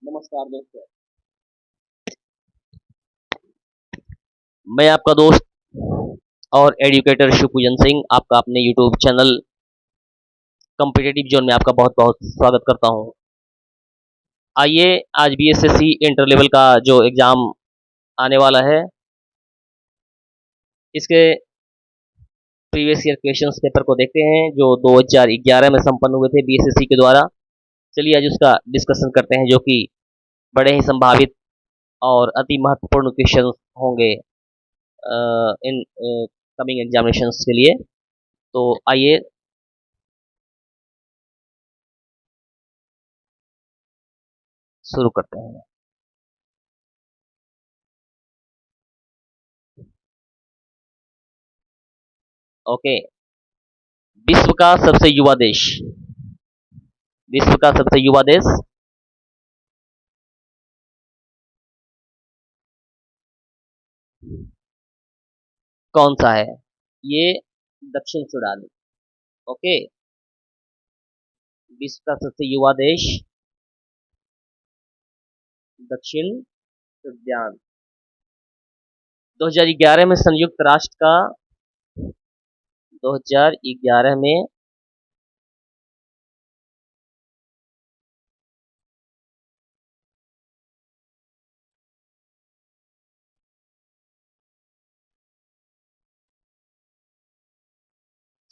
नमस्कार दोस्तों। मैं आपका दोस्त और एजुकेटर शिवपूजन सिंह आपका अपने यूट्यूब चैनल कॉम्पिटिटिव जोन में आपका बहुत बहुत स्वागत करता हूं। आइए आज बीएसएससी इंटर लेवल का जो एग्ज़ाम आने वाला है, इसके प्रीवियस ईयर क्वेश्चंस पेपर को देखते हैं जो 2011 में संपन्न हुए थे बीएसएससी के द्वारा। चलिए आज उसका डिस्कशन करते हैं, जो कि बड़े ही संभावित और अति महत्वपूर्ण क्वेश्चंस होंगे इन कमिंग एग्जामिनेशंस के लिए। तो आइए शुरू करते हैं। ओके, विश्व का सबसे युवा देश, विश्व का सबसे युवा देश कौन सा है? ये दक्षिण सूडान। ओके, विश्व का सबसे युवा देश दक्षिण सूडान। 2011 में संयुक्त राष्ट्र का 2011 में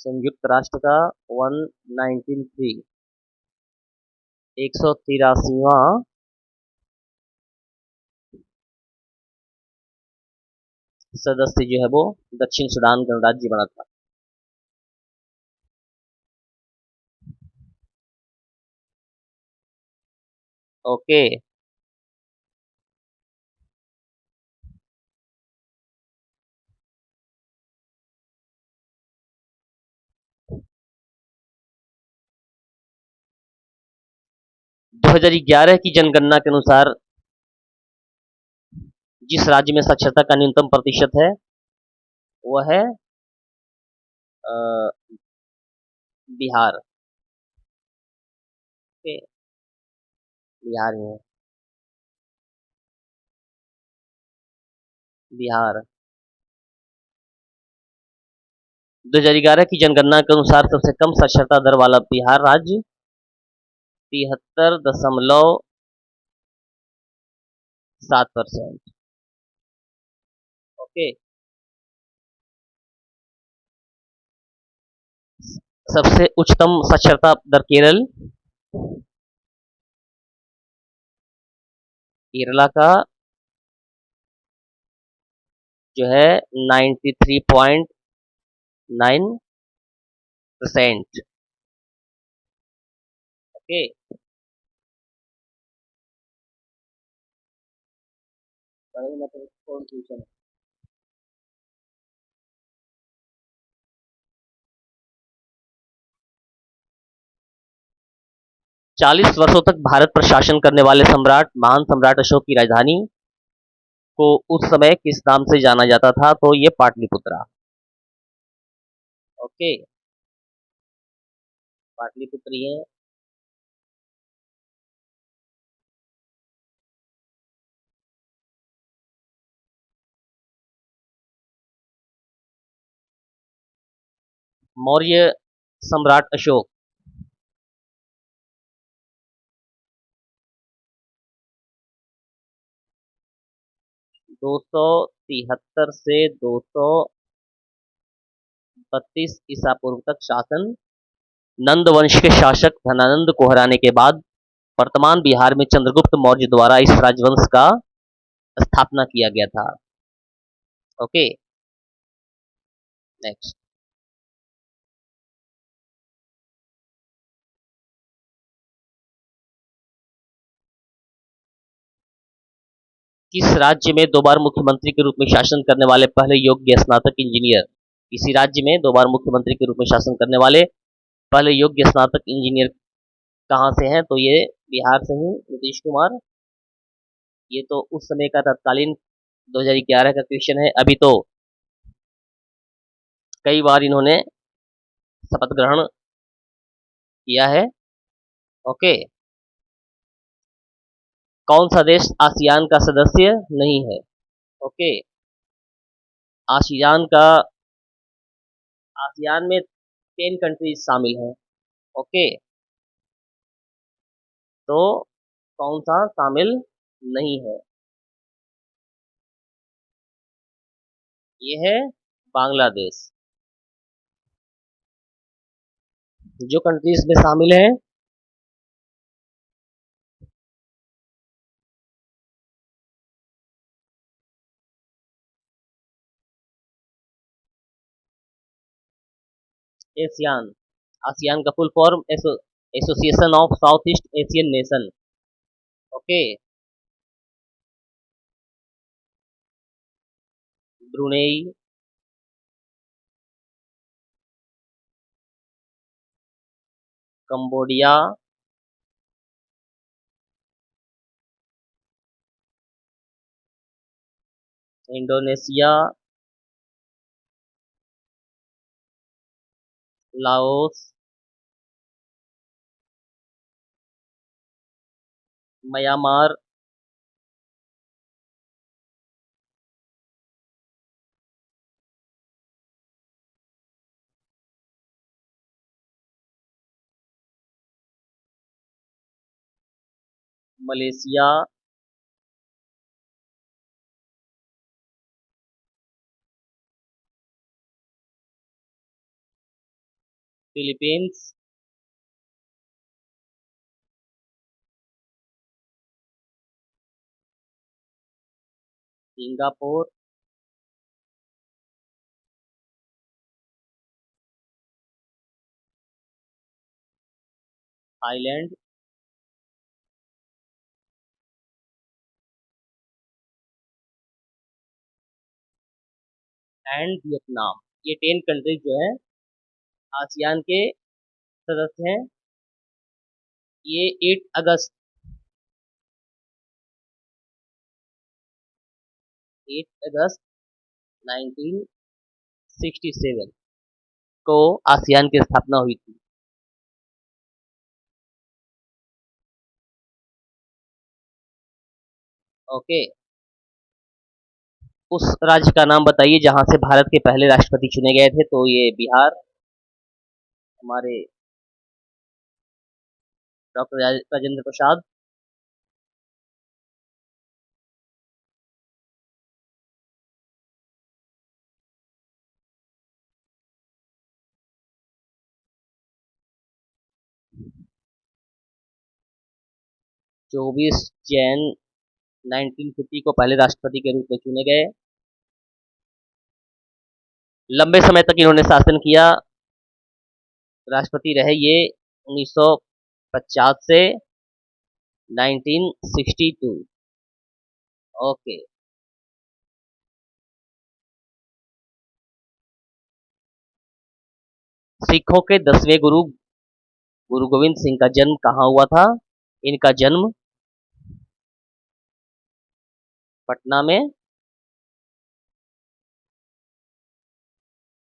संयुक्त राष्ट्र का 193 183वां सदस्य जो है वो दक्षिण सूडान गणराज्य बना था। ओके, 2011 की जनगणना के अनुसार जिस राज्य में साक्षरता का न्यूनतम प्रतिशत है वह है बिहार। ओके, बिहार में है। बिहार 2011 की जनगणना के अनुसार सबसे कम साक्षरता दर वाला बिहार राज्य 73.7%। ओके, सबसे उच्चतम साक्षरता दर केरल, केरला का जो है 93.9%। ओके, मतलब कौन क्वेश्चन है? 40 वर्षों तक भारत पर शासन करने वाले सम्राट महान सम्राट अशोक की राजधानी को उस समय किस नाम से जाना जाता था? तो ये पाटलिपुत्रा। ओके, पाटलिपुत्र ही है। मौर्य सम्राट अशोक 273 से 232 ईसा पूर्व तक शासन। नंद वंश के शासक धनानंद को हराने के बाद वर्तमान बिहार में चंद्रगुप्त मौर्य द्वारा इस राजवंश का स्थापना किया गया था। Okay, next. किस राज्य में 2 बार मुख्यमंत्री के रूप में शासन करने वाले पहले योग्य स्नातक इंजीनियर? किसी राज्य में 2 बार मुख्यमंत्री के रूप में शासन करने वाले पहले योग्य स्नातक इंजीनियर कहाँ से हैं? तो ये बिहार से ही नीतीश कुमार। ये तो उस समय का तत्कालीन 2011 का क्वेश्चन है। अभी तो कई बार इन्होंने शपथ ग्रहण किया है। ओके, कौन सा देश आसियान का सदस्य नहीं है? ओके, आसियान का आसियान में 10 कंट्रीज शामिल हैं। ओके, तो कौन सा शामिल नहीं है? ये है बांग्लादेश। जो कंट्रीज में शामिल है, एशियान, आसियान का full form association of south east Asian nation. Okay, Brunei, Cambodia, Indonesia, Laos, Myanmar, Malaysia, Philippines, Singapore, Thailand, and Vietnam. ये 10 कंट्रीज जो है आसियान के सदस्य हैं। ये 8 अगस्त 8 अगस्त 1967 को आसियान की स्थापना हुई थी। ओके, उस राज्य का नाम बताइए जहां से भारत के पहले राष्ट्रपति चुने गए थे। तो ये बिहार, हमारे डॉक्टर राजेंद्र प्रसाद। 24 जैन 1950 को पहले राष्ट्रपति के रूप में चुने गए। लंबे समय तक इन्होंने शासन किया। राष्ट्रपति रहे ये 1950 से 1962। ओके, सिखों के 10वें गुरु गुरु गोविंद सिंह का जन्म कहाँ हुआ था? इनका जन्म पटना में।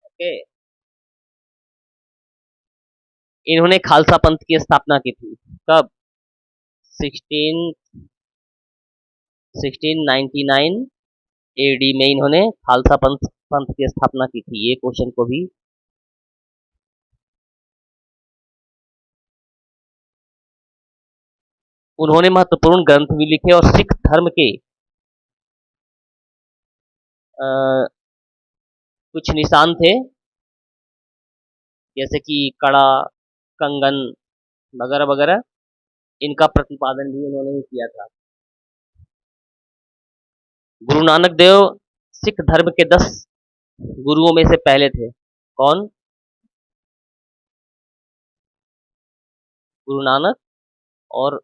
ओके, इन्होंने खालसा पंथ की स्थापना की थी। कब? 16 1699 एडी में इन्होंने खालसा पंथ पंथ की स्थापना की थी। ये क्वेश्चन को भी उन्होंने महत्वपूर्ण ग्रंथ भी लिखे और सिख धर्म के कुछ निशान थे, जैसे कि कड़ा, कंगन वगैरह वगैरह। इनका प्रतिपादन भी उन्होंने ही किया था। गुरु नानक देव सिख धर्म के 10 गुरुओं में से पहले थे। कौन? गुरु नानक। और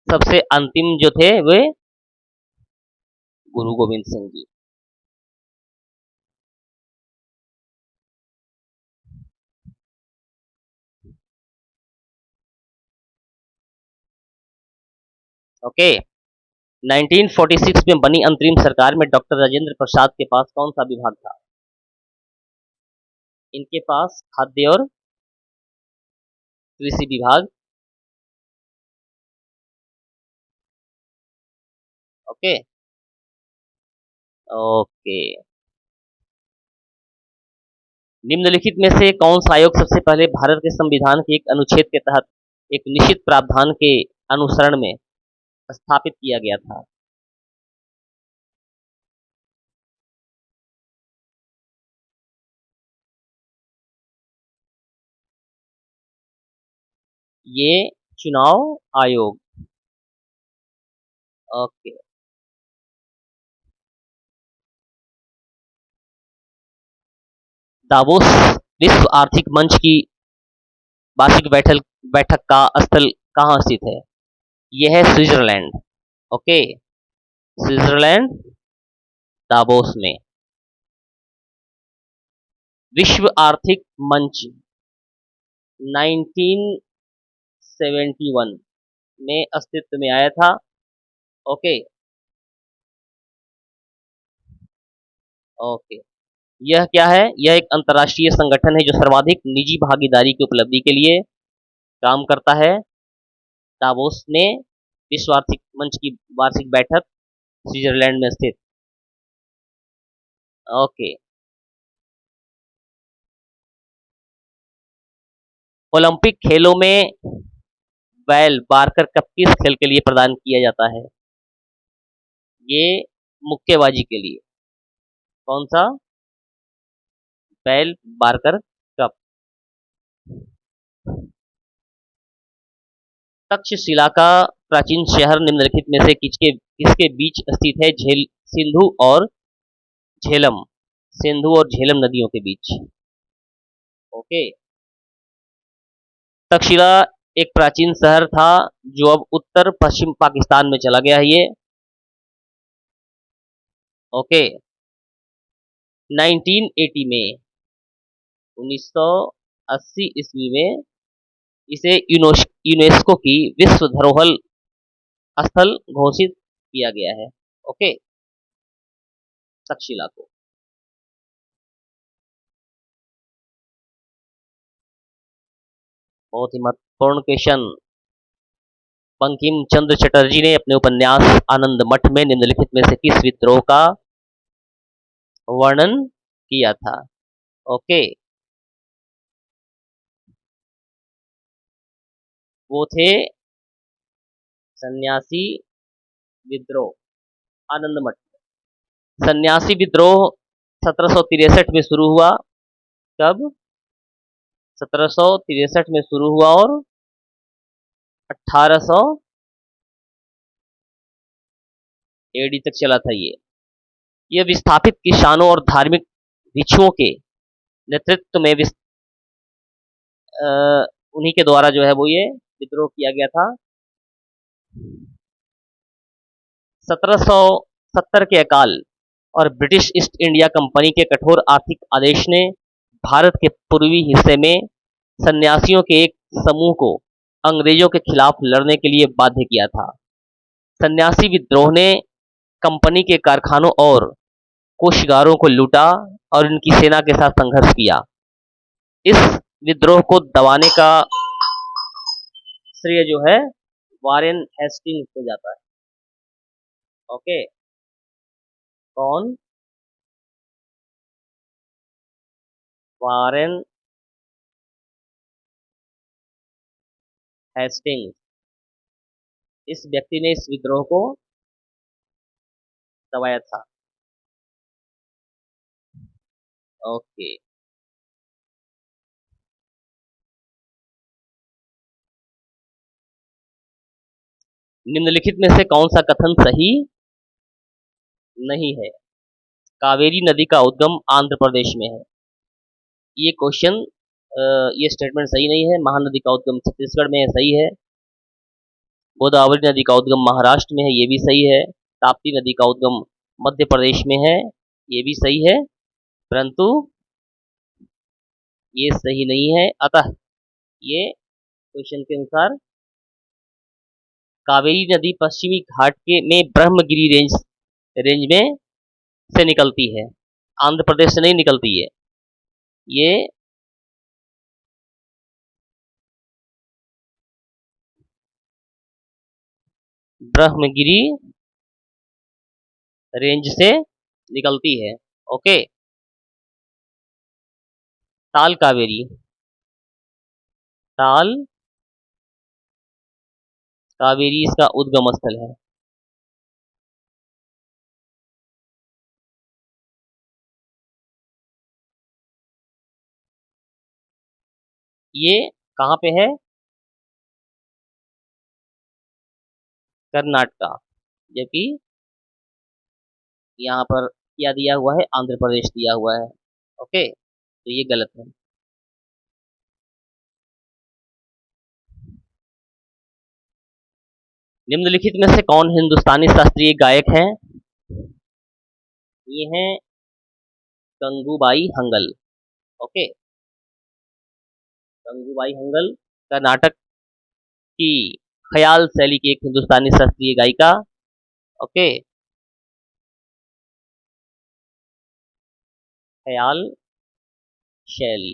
सबसे अंतिम जो थे वे गुरु गोविंद सिंह जी। ओके, 1946 में बनी अंतरिम सरकार में डॉक्टर राजेंद्र प्रसाद के पास कौन सा विभाग था? इनके पास खाद्य और कृषि विभाग, ओके ओके। निम्नलिखित में से कौन सा आयोग सबसे पहले भारत के संविधान के एक अनुच्छेद के तहत एक निश्चित प्रावधान के अनुसरण में स्थापित किया गया था? ये चुनाव आयोग। ओके। दावोस विश्व आर्थिक मंच की वार्षिक बैठक का स्थल कहाँ स्थित है? यह है स्विट्जरलैंड। ओके, स्विट्जरलैंड, दावोस में। विश्व आर्थिक मंच 1971 में अस्तित्व में आया था। Okay okay. यह क्या है? यह एक अंतर्राष्ट्रीय संगठन है जो सर्वाधिक निजी भागीदारी की उपलब्धि के लिए काम करता है। दावोस में विश्व आर्थिक मंच की वार्षिक बैठक स्विट्जरलैंड में स्थित। ओके। ओलंपिक खेलों में बैल बारकर कप किस खेल के लिए प्रदान किया जाता है? ये मुक्केबाजी के लिए। कौन सा? बैल बारकर कप। तक्षशिला का प्राचीन शहर निम्नलिखित में से किसके बीच स्थित है? सिंधु और झेलम। सिंधु और झेलम नदियों के बीच। ओके। तक्षशिला एक प्राचीन शहर था जो अब उत्तर पश्चिम पाकिस्तान में चला गया है ये। ओके। 1980 में 1980 ईस्वी में इसे यूनेस्को की विश्व धरोहर स्थल घोषित किया गया है। ओके, तक्षशिला को। बहुत ही महत्वपूर्ण क्वेश्चन। बंकिम चंद्र चटर्जी ने अपने उपन्यास आनंद मठ में निम्नलिखित में से किस विद्रोह का वर्णन किया था? ओके, वो थे सन्यासी विद्रोह। आनंद मठ सन्यासी विद्रोह 1763 में शुरू हुआ। कब? 1763 में शुरू हुआ और 1800 एडी तक चला था ये। यह विस्थापित किसानों और धार्मिक भिक्षुओं के नेतृत्व में उन्हीं के द्वारा जो है वो ये विद्रोह किया गया था। 1770 के अकाल और ब्रिटिश ईस्ट इंडिया कंपनी के कठोर आर्थिक आदेश ने भारत के पूर्वी हिस्से में सन्यासियों के एक समूह को अंग्रेजों के खिलाफ लड़ने के लिए बाध्य किया था। सन्यासी विद्रोह ने कंपनी के कारखानों और कोषागारों को लूटा और इनकी सेना के साथ संघर्ष किया। इस विद्रोह को दबाने का श्रेय जो है वारेन हेस्टिंग्स को जाता है। ओके, कौन? Warren Hastings. इस व्यक्ति ने इस विद्रोह को दबाया था। ओके। निम्नलिखित में से कौन सा कथन सही नहीं है? कावेरी नदी का उद्गम आंध्र प्रदेश में है। ये क्वेश्चन ये स्टेटमेंट सही नहीं है। महानदी का उद्गम छत्तीसगढ़ में है, सही है। गोदावरी नदी का उद्गम महाराष्ट्र में है, ये भी सही है। ताप्ती नदी का उद्गम मध्य प्रदेश में है, ये भी सही है, परंतु ये सही नहीं है। अतः ये क्वेश्चन के अनुसार कावेरी नदी पश्चिमी घाट के में ब्रह्मगिरी रेंज में से निकलती है, आंध्र प्रदेश से नहीं निकलती है। ये ब्रह्मगिरी रेंज से निकलती है। ओके। ताल कावेरी, ताल कावेरी इसका उद्गम स्थल है। ये कहाँ पे है? कर्नाटका, जबकि यहाँ पर क्या दिया हुआ है? आंध्र प्रदेश दिया हुआ है। ओके, तो ये गलत है। निम्नलिखित में से कौन हिंदुस्तानी शास्त्रीय गायक हैं? ये हैं गंगूबाई हंगल। ओके, गंगूबाई हंगल कर्नाटक की ख्याल शैली की एक हिंदुस्तानी शास्त्रीय गायिका। ओके, ख्याल शैली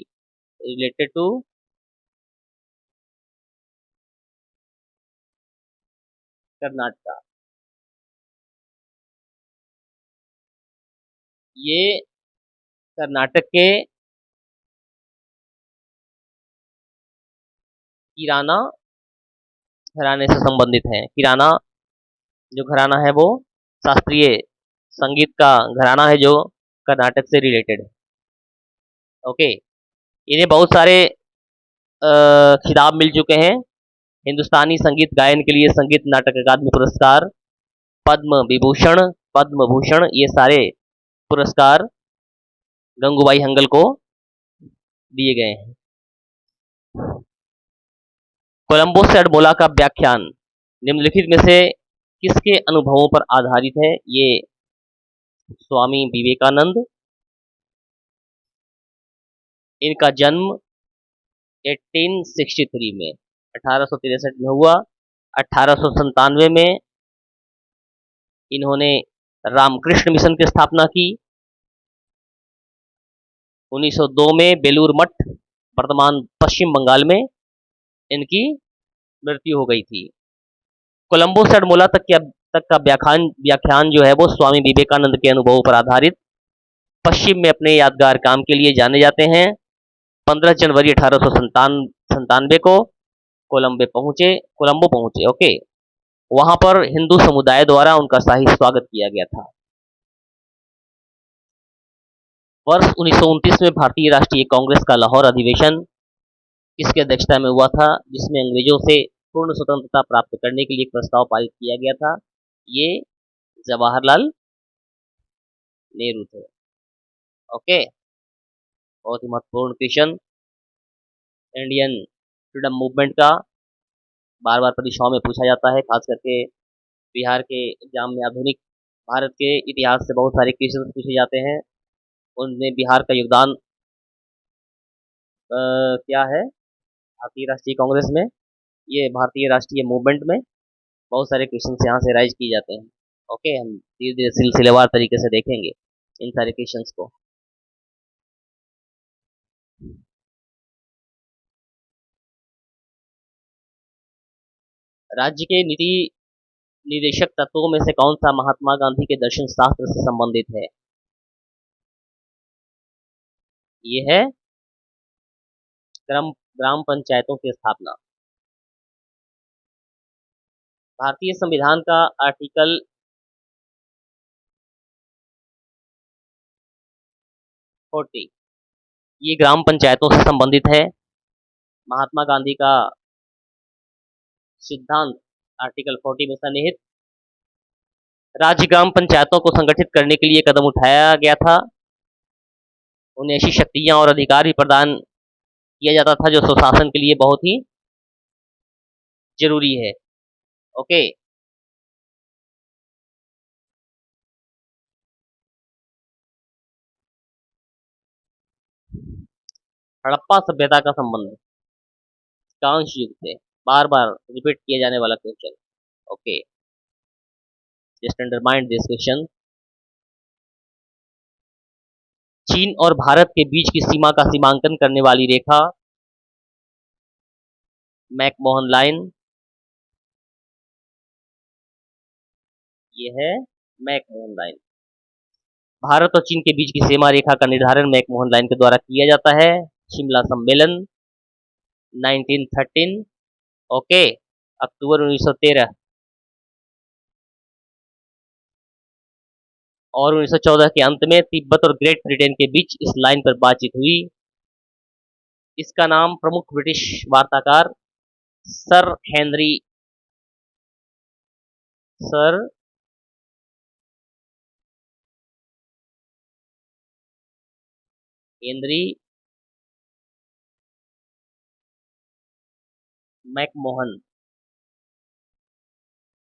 रिलेटेड टू कर्नाटका। ये कर्नाटक के किराना घराने से संबंधित है। किराना जो घराना है वो शास्त्रीय संगीत का घराना है जो कर्नाटक से रिलेटेड है। ओके, इन्हें बहुत सारे खिताब मिल चुके हैं। हिंदुस्तानी संगीत गायन के लिए संगीत नाटक अकादमी पुरस्कार, पद्म विभूषण, पद्म भूषण, ये सारे पुरस्कार गंगूबाई हंगल को दिए गए हैं। कोलंबो से अडमोला का व्याख्यान निम्नलिखित में से किसके अनुभवों पर आधारित है? ये स्वामी विवेकानंद। इनका जन्म 1863 में 1863 में हुआ। 1897 में इन्होंने रामकृष्ण मिशन की स्थापना की। 1902 में बेलूर मठ, वर्तमान पश्चिम बंगाल में, इनकी मृत्यु हो गई थी। कोलंबो से अडमोला तक का व्याख्यान जो है वो स्वामी विवेकानंद के अनुभवों पर आधारित पश्चिम में अपने यादगार काम के लिए जाने जाते हैं। 15 जनवरी 1897 को कोलंबो पहुंचे। ओके, वहां पर हिंदू समुदाय द्वारा उनका शाही स्वागत किया गया था। वर्ष 1929 में भारतीय राष्ट्रीय कांग्रेस का लाहौर अधिवेशन किसकी अध्यक्षता में हुआ था, जिसमें अंग्रेजों से पूर्ण स्वतंत्रता प्राप्त करने के लिए एक प्रस्ताव पारित किया गया था? ये जवाहरलाल नेहरू थे। ओके, बहुत ही महत्वपूर्ण क्वेश्चन इंडियन फ्रीडम मूवमेंट का बार बार परीक्षाओं में पूछा जाता है, खास करके बिहार के एग्जाम में आधुनिक भारत के इतिहास से बहुत सारे क्वेश्चन पूछे जाते हैं। उनमें बिहार का योगदान क्या है भारतीय राष्ट्रीय कांग्रेस में? ये भारतीय राष्ट्रीय मूवमेंट में बहुत सारे क्वेश्चन यहाँ से राइज किए जाते हैं। ओके, हम धीरे धीरे सिलसिलेवार तरीके से देखेंगे इन सारे क्वेश्चंस को। राज्य के नीति निदेशक तत्वों में से कौन सा महात्मा गांधी के दर्शन शास्त्र से संबंधित है? ये है ग्राम ग्राम पंचायतों की स्थापना। भारतीय संविधान का आर्टिकल 40 ये ग्राम पंचायतों से संबंधित है। महात्मा गांधी का सिद्धांत आर्टिकल 40 में सन्निहित। राज्य ग्राम पंचायतों को संगठित करने के लिए कदम उठाया गया था। उन्हें ऐसी शक्तियां और अधिकार भी प्रदान किया जाता था जो सुशासन के लिए बहुत ही जरूरी है। ओके, हड़प्पा सभ्यता का संबंध कांस्य युग से, बार बार रिपीट किया जाने वाला question. Okay, just undermined this question. चीन और भारत के बीच की सीमा का सीमांकन करने वाली रेखा मैकमोहन लाइन, ये है मैकमोहन लाइन। भारत और चीन के बीच की सीमा रेखा का निर्धारण मैकमोहन लाइन के द्वारा किया जाता है। शिमला सम्मेलन 1913। ओके, अक्टूबर 1913 और 1914 के अंत में तिब्बत और ग्रेट ब्रिटेन के बीच इस लाइन पर बातचीत हुई। इसका नाम प्रमुख ब्रिटिश वार्ताकार sir Henry sir Henry McMahon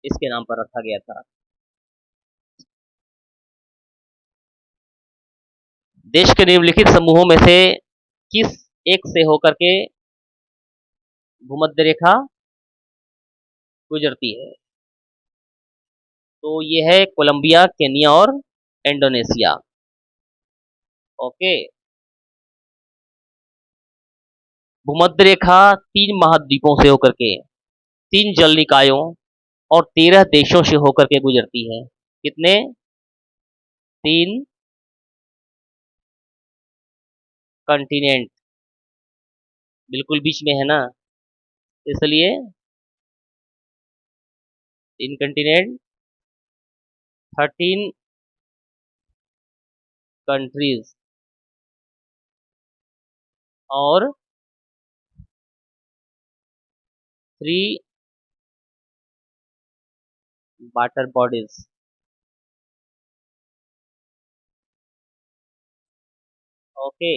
इसके नाम पर रखा गया था। देश के निम्नलिखित समूहों में से किस एक से होकर के भूमध्य रेखा गुजरती है? तो ये है कोलंबिया, केनिया और इंडोनेशिया। ओके, भूमध्य रेखा 3 महाद्वीपों से होकर के, 3 जल निकायों और 13 देशों से होकर के गुजरती है। कितने? 3 कॉन्टिनेंट, बिल्कुल बीच में है ना, इसलिए 3 कॉन्टिनेंट, 13 कंट्रीज और 3 वाटर बॉडीज। ओके,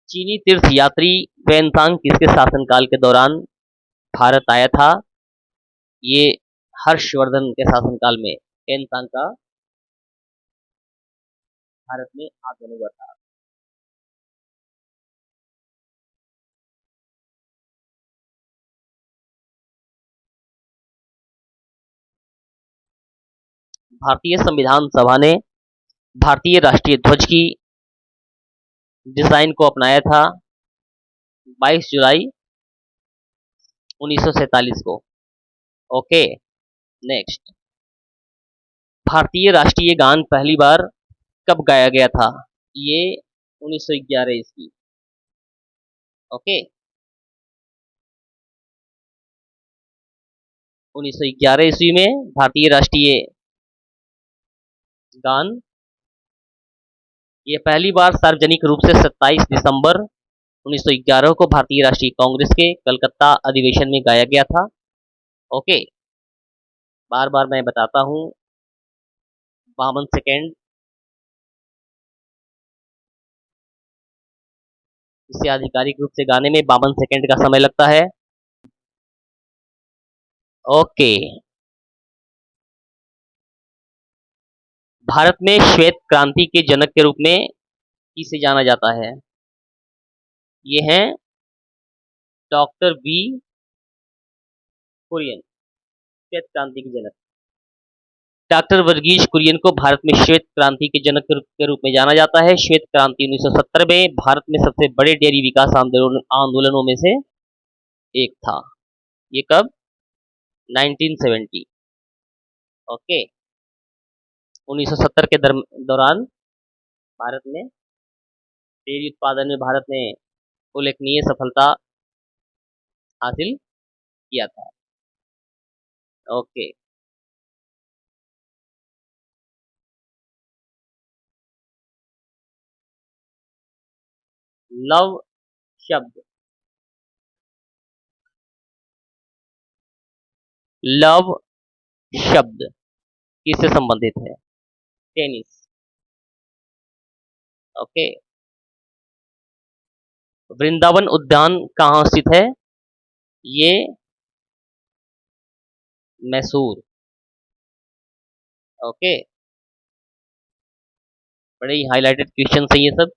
चीनी तीर्थ यात्री वेनतांग किसके शासनकाल के दौरान भारत आया था? ये हर्षवर्धन के शासनकाल में वेनतांग का भारत में आगमन हुआ था। भारतीय संविधान सभा ने भारतीय राष्ट्रीय ध्वज की डिजाइन को अपनाया था 22 जुलाई 1947 को। ओके, नेक्स्ट, भारतीय राष्ट्रीय गान पहली बार कब गाया गया था? ये 1911 ईस्वी। ओके, 1911 ईस्वी में भारतीय राष्ट्रीय गान ये पहली बार सार्वजनिक रूप से 27 दिसंबर 1911 को भारतीय राष्ट्रीय कांग्रेस के कलकत्ता अधिवेशन में गाया गया था। ओके, बार बार मैं बताता हूँ, 52 सेकेंड, इसे आधिकारिक रूप से गाने में 52 सेकेंड का समय लगता है। ओके, भारत में श्वेत क्रांति के जनक के रूप में किसे जाना जाता है? ये हैं डॉक्टर वी कुरियन, श्वेत क्रांति के जनक। डॉक्टर वर्गीज कुरियन को भारत में श्वेत क्रांति के जनक के रूप में जाना जाता है। श्वेत क्रांति 1970 में भारत में सबसे बड़े डेयरी विकास आंदोलनों में से एक था। ये कब? 1970। ओके, 1970 के दौरान भारत में डेयरी उत्पादन में भारत ने उल्लेखनीय सफलता हासिल किया था। ओके, लव शब्द, लव शब्द किससे संबंधित है? टेनिस। ओके, वृंदावन उद्यान कहाँ स्थित है? ये मैसूर। ओके, बड़े ही हाईलाइटेड क्वेश्चन है ये सब,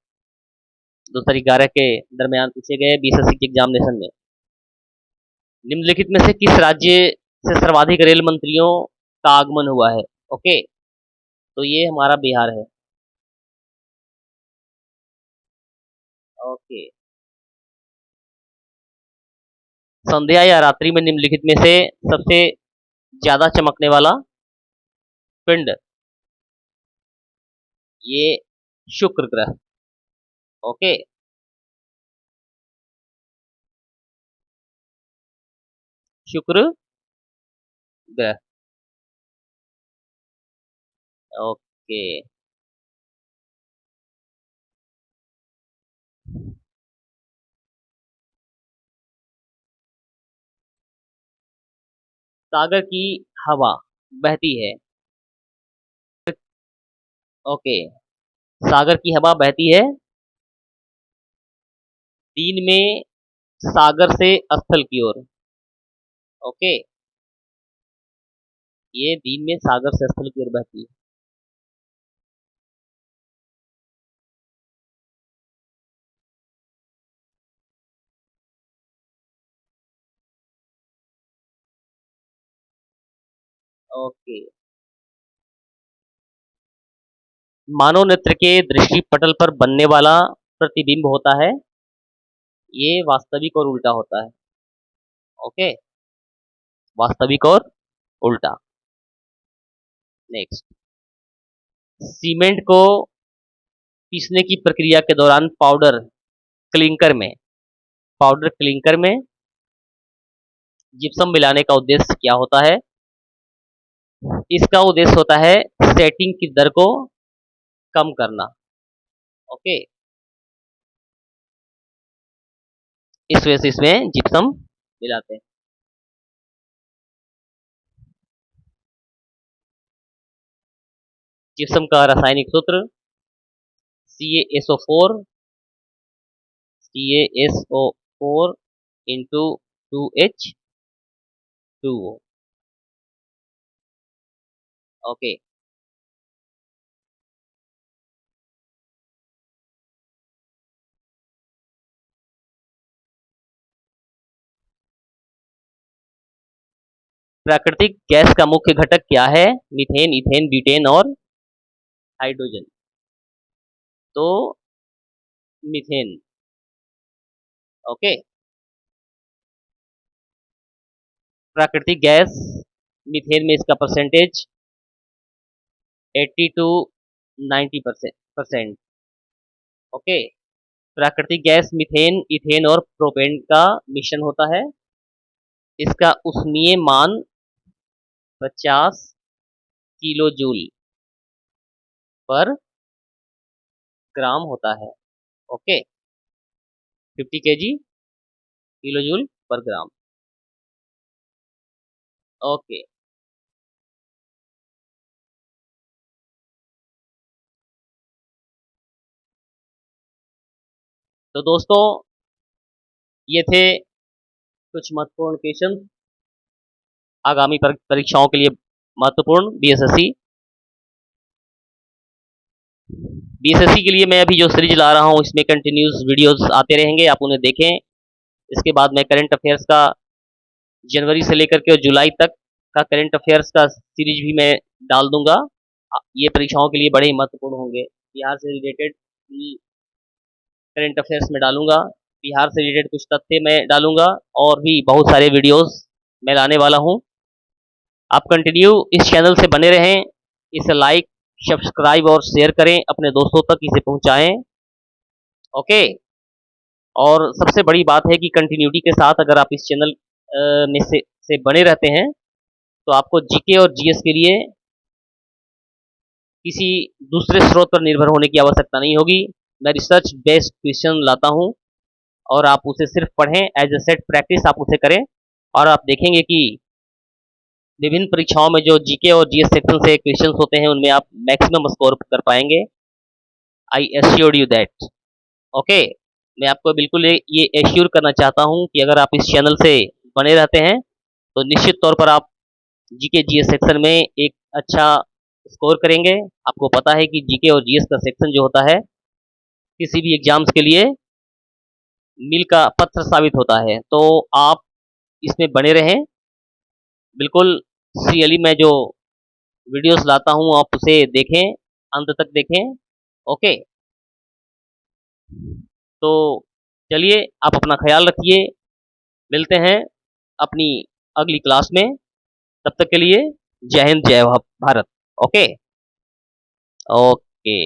2011 के दरमियान पूछे गए बीएसएससी के एग्जामिनेशन में। निम्नलिखित में से किस राज्य से सर्वाधिक रेल मंत्रियों का आगमन हुआ है? ओके, तो ये हमारा बिहार है। ओके। संध्या या रात्रि में निम्नलिखित में से सबसे ज्यादा चमकने वाला पिंड, ये शुक्र ग्रह। ओके। शुक्र ग्रह। ओके। सागर की हवा बहती है। ओके। सागर की हवा बहती है दिन में सागर से स्थल की ओर। ओके। ये दिन में सागर से स्थल की ओर बहती है। ओके। मानव नेत्र के दृष्टि पटल पर बनने वाला प्रतिबिंब होता है, ये वास्तविक और उल्टा होता है। ओके। वास्तविक और उल्टा। नेक्स्ट। सीमेंट को पीसने की प्रक्रिया के दौरान पाउडर क्लिंकर में जिप्सम मिलाने का उद्देश्य क्या होता है? इसका उद्देश्य होता है सेटिंग की दर को कम करना। ओके। इस वजह से इसमें जिप्सम मिलाते हैं। जिप्सम का रासायनिक सूत्र CaSO4 into 2H2O। ओके। प्राकृतिक गैस का मुख्य घटक क्या है? मीथेन, इथेन, ब्यूटेन और हाइड्रोजन। तो मीथेन। ओके। प्राकृतिक गैस मीथेन में इसका परसेंटेज 80 to 90%। ओके। प्राकृतिक गैस मीथेन, इथेन और प्रोपेन का मिश्रण होता है। इसका उष्मीय मान 50 किलो जूल पर ग्राम होता है। ओके। 50 केजी किलो जूल पर ग्राम। ओके। तो दोस्तों, ये थे कुछ महत्वपूर्ण क्वेश्चन आगामी परीक्षाओं के लिए महत्वपूर्ण बीएसएससी के लिए मैं अभी जो सीरीज ला रहा हूँ इसमें कंटिन्यूस वीडियोस आते रहेंगे, आप उन्हें देखें। इसके बाद मैं करंट अफेयर्स का जनवरी से लेकर के जुलाई तक का करंट अफेयर्स का सीरीज भी मैं डाल दूंगा। ये परीक्षाओं के लिए बड़े ही महत्वपूर्ण होंगे। बिहार से रिलेटेड करंट अफेयर्स में डालूंगा, बिहार से रिलेटेड कुछ तथ्य मैं डालूंगा और भी बहुत सारे वीडियोस मैं लाने वाला हूं। आप कंटिन्यू इस चैनल से बने रहें, इसे लाइक, सब्सक्राइब और शेयर करें, अपने दोस्तों तक इसे पहुंचाएं। ओके। और सबसे बड़ी बात है कि कंटिन्यूटी के साथ अगर आप इस चैनल में से बने रहते हैं तो आपको जीके और जीएस के लिए किसी दूसरे स्रोत पर निर्भर होने की आवश्यकता नहीं होगी। मैं रिसर्च बेस्ड क्वेश्चन लाता हूं और आप उसे सिर्फ पढ़ें, एज ए सेट प्रैक्टिस आप उसे करें और आप देखेंगे कि विभिन्न परीक्षाओं में जो जीके और जीएस सेक्शन से क्वेश्चंस होते हैं उनमें आप मैक्सिमम स्कोर कर पाएंगे। I assure you that. Okay. मैं आपको बिल्कुल ये एश्योर करना चाहता हूं कि अगर आप इस चैनल से बने रहते हैं तो निश्चित तौर पर आप जीके जीएस सेक्शन में एक अच्छा स्कोर करेंगे। आपको पता है कि जीके और जीएस का सेक्शन जो होता है किसी भी एग्जाम्स के लिए मील का पत्थर साबित होता है, तो आप इसमें बने रहें। बिल्कुल सीरियसली मैं जो वीडियोस लाता हूं आप उसे देखें, अंत तक देखें। ओके। तो चलिए, आप अपना ख्याल रखिए, मिलते हैं अपनी अगली क्लास में। तब तक के लिए जय हिंद, जय भारत। ओके। ओके।